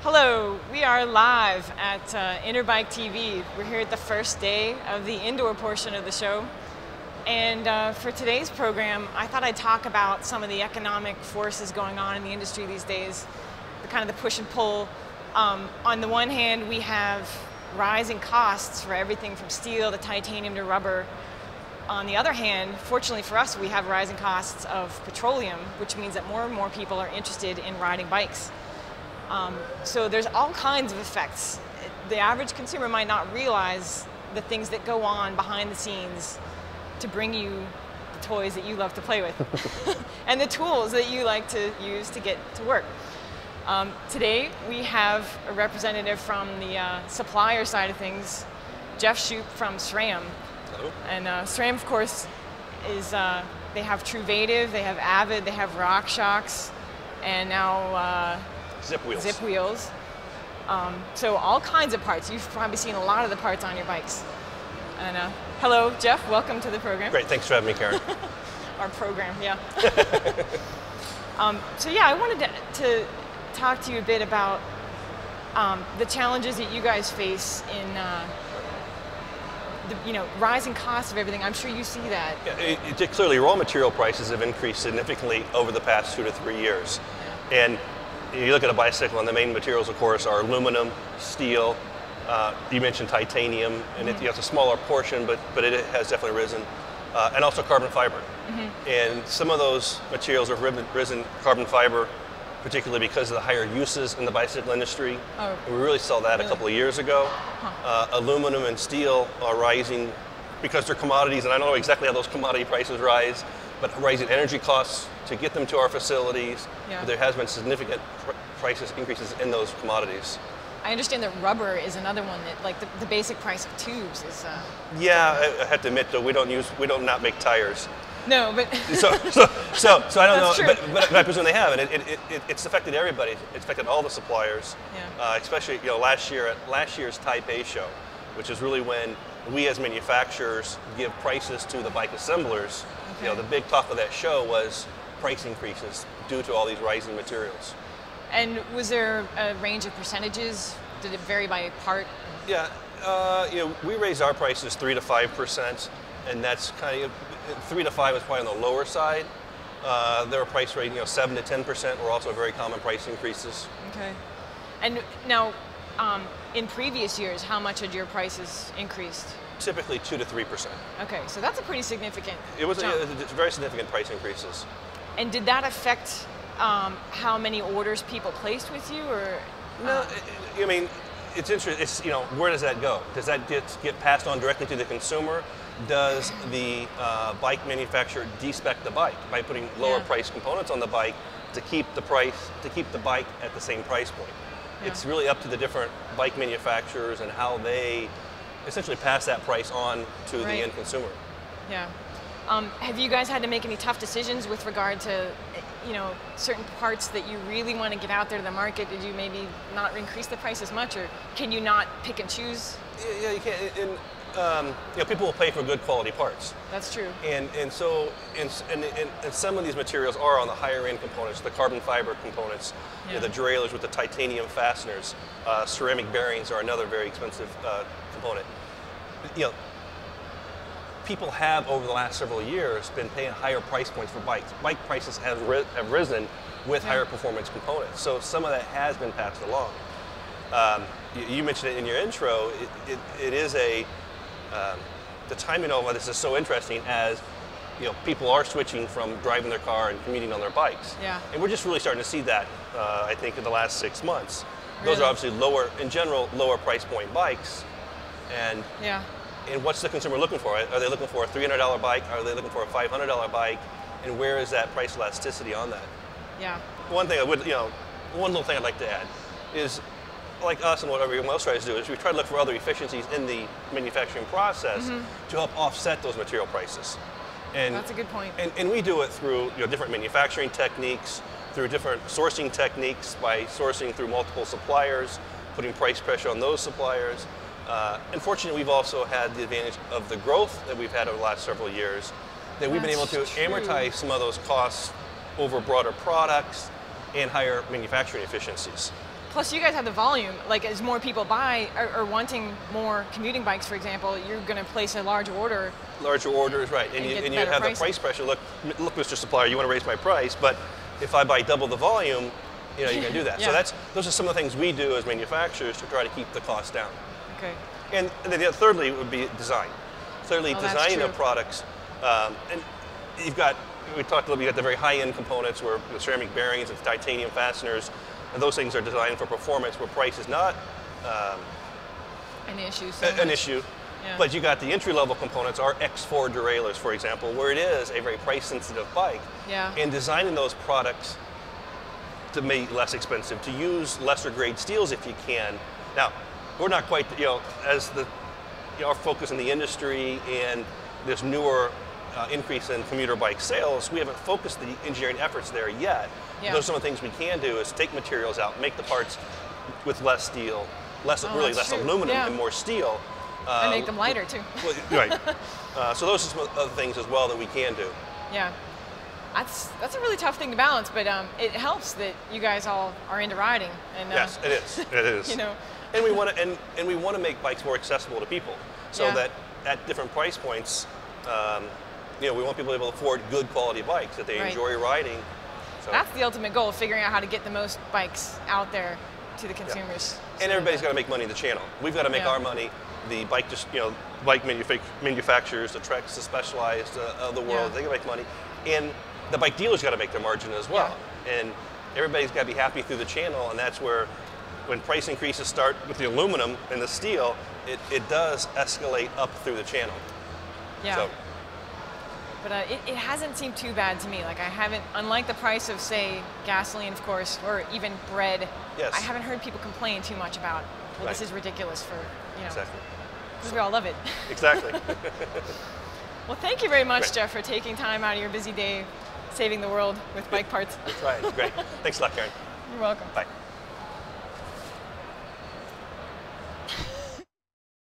Hello, we are live at Interbike TV. We're here at the first day of the indoor portion of the show. And for today's program, I thought I'd talk about some of the economic forces going on in the industry these days, the kind of the push and pull. On the one hand, we have rising costs for everything from steel to titanium to rubber. On the other hand, fortunately for us, we have rising costs of petroleum, which means that more and more people are interested in riding bikes. So there's all kinds of effects. The average consumer might not realize the things that go on behind the scenes to bring you the toys that you love to play with and the tools that you like to use to get to work. Today we have a representative from the supplier side of things, Jeff Shupe from SRAM. Hello. And SRAM, of course, is they have Truvative, they have Avid, they have RockShox, and now Zip wheels. Zip wheels. So all kinds of parts. You've probably seen a lot of the parts on your bikes. And hello, Jeff. Welcome to the program. Great. Thanks for having me, Karen. Our program, yeah. So yeah, I wanted to talk to you a bit about the challenges that you guys face in the rising costs of everything. I'm sure you see that. Yeah, clearly, raw material prices have increased significantly over the past 2 to 3 years. Yeah. And you look at a bicycle, and the main materials, of course, are aluminum, steel. You mentioned titanium, and it's a smaller portion, but it has definitely risen, and also carbon fiber. And some of those materials have risen carbon fiber, particularly because of the higher uses in the bicycle industry. Oh, we really saw that a couple of years ago. Aluminum and steel are rising because they're commodities, and I don't know exactly how those commodity prices rise, but rising energy costs to get them to our facilities. Yeah. There has been significant prices increases in those commodities. I understand that rubber is another one that, like the basic price of tubes is. Yeah, I have to admit though, we don't not make tires. No, but so I don't know, true. but I presume they have, and it's affected everybody. It's affected all the suppliers. Yeah. Especially last year at last year's Taipei show, which is really when we as manufacturers give prices to the bike assemblers. Okay. The big talk of that show was price increases due to all these rising materials. And was there a range of percentages? Did it vary by part? Yeah, we raised our prices 3 to 5%, and that's kind of 3 to 5 is probably on the lower side. There were price rate, 7 to 10% were also very common price increases. Okay. And now, in previous years, how much had your prices increased? Typically 2 to 3%. Okay, so that's a pretty significant jump. It's very significant price increases. And did that affect how many orders people placed with you, or? No, I mean, it's interesting. It's where does that go? Does that get passed on directly to the consumer? Does the bike manufacturer despec the bike by putting lower price components on the bike to keep the bike at the same price point? Yeah. It's really up to the different bike manufacturers and how they essentially pass that price on to the end consumer. Yeah. Have you guys had to make any tough decisions with regard to, certain parts that you really want to get out there to the market? Did you maybe not increase the price as much, or can you not pick and choose? Yeah, you can't. And people will pay for good quality parts. That's true. And so some of these materials are on the higher end components, the carbon fiber components, the derailleurs with the titanium fasteners, ceramic bearings are another very expensive component. People have, over the last several years, been paying higher price points for bikes. Bike prices have risen with higher performance components. So some of that has been passed along. You mentioned it in your intro. It is the timing of this is so interesting as people are switching from driving their car and commuting on their bikes. Yeah. And we're just really starting to see that, I think, in the last 6 months. Really? Those are obviously lower price point bikes. And And what's the consumer looking for? Are they looking for a $300 bike? Are they looking for a $500 bike? And where is that price elasticity on that? Yeah. One thing one little thing I'd like to add is, like us and what everyone else tries to do, is we try to look for other efficiencies in the manufacturing process to help offset those material prices. And that's a good point. And we do it through different manufacturing techniques, through different sourcing techniques, by sourcing through multiple suppliers, putting price pressure on those suppliers. Unfortunately, we've also had the advantage of the growth that we've had over the last several years, that we've been able to amortize some of those costs over broader products and higher manufacturing efficiencies. Plus, you guys have the volume. Like, as more people buy or wanting more commuting bikes, for example, you're going to place a large order. Larger orders, right? And you have the price pressure. Look, Mr. Supplier, you want to raise my price, but if I buy double the volume, you know, you can do that. Yeah. So those are some of the things we do as manufacturers to try to keep the cost down. Okay. And then thirdly would be design. Thirdly, designing the products. And you've got, we talked a little bit, you got the very high-end components where the ceramic bearings and titanium fasteners, and those things are designed for performance where price is not an issue. An issue. Yeah. But you got the entry-level components, our X4 derailleurs, for example, where it is a very price-sensitive bike. Yeah. And designing those products to make less expensive, to use lesser grade steels if you can. Now, we're not quite, you know, as the, you know, our focus in the industry and this newer increase in commuter bike sales, we haven't focused the engineering efforts there yet. Yeah. Those are some of the things we can do is take materials out, make the parts with less steel, less aluminum and more steel. And make them lighter too. Well, right. So those are some other things as well that we can do. Yeah. That's a really tough thing to balance, but it helps that you guys all are into riding. And, yes, it is. It is. You know. And we want to and we want to make bikes more accessible to people, so that at different price points, you know, we want people to be able to afford good quality bikes that they enjoy riding. So. That's the ultimate goal, figuring out how to get the most bikes out there to the consumers. Yeah. And everybody's got to make money in the channel. We've got to make our money. The bike, bike manufacturers, the Treks, the Specialized of the world, they got to make money, and the bike dealers got to make their margin as well. Yeah. And everybody's got to be happy through the channel, and that's where, when price increases start with the aluminum and the steel, it does escalate up through the channel. Yeah. So. But it hasn't seemed too bad to me. Like, I haven't, unlike the price of, say, gasoline, of course, or even bread, I haven't heard people complain too much about, well, this is ridiculous for, you know. Exactly. Because we all love it. Exactly. Well, thank you very much, Jeff, for taking time out of your busy day, saving the world with bike parts. That's right. Great. Thanks a lot, Karen. You're welcome. Bye.